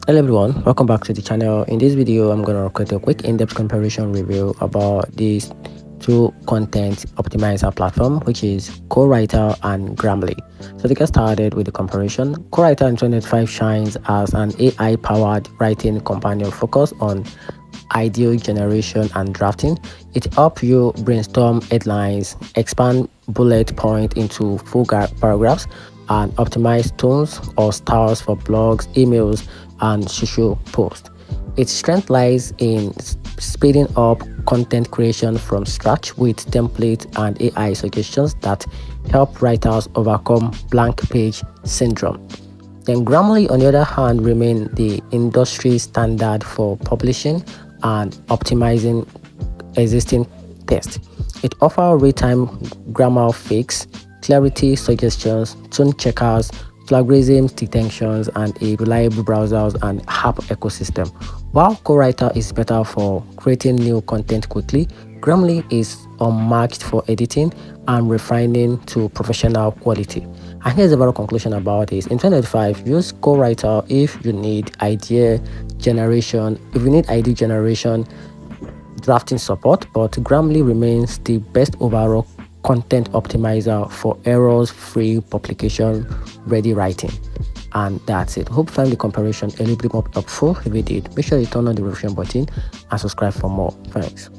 Hello everyone, welcome back to the channel. In this video, I'm going to create a quick in-depth comparison review about these two content optimizer platform, which is Cowriter and Grammarly. So to get started with the comparison, Cowriter in 2025 shines as an AI-powered writing companion focused on ideal generation and drafting. It helps you brainstorm headlines, expand bullet point into full paragraphs, and optimize tones or styles for blogs, emails, and social posts. Its strength lies in speeding up content creation from scratch with templates and AI suggestions that help writers overcome blank page syndrome. Then Grammarly, on the other hand, remain the industry standard for publishing and optimizing existing text. It offers real-time grammar fix, clarity suggestions, tone checkers, plagiarism detections, and a reliable browsers and app ecosystem. While Cowriter is better for creating new content quickly, Grammarly is unmatched for editing and refining to professional quality. And here's a better conclusion about this. In 2025, use Cowriter if you need idea generation, drafting support, but Grammarly remains the best overall content optimizer for errors-free publication ready writing. And that's it. Hope you find the comparison a little bit more helpful. If you did, make sure you turn on the notification button and subscribe for more. Thanks.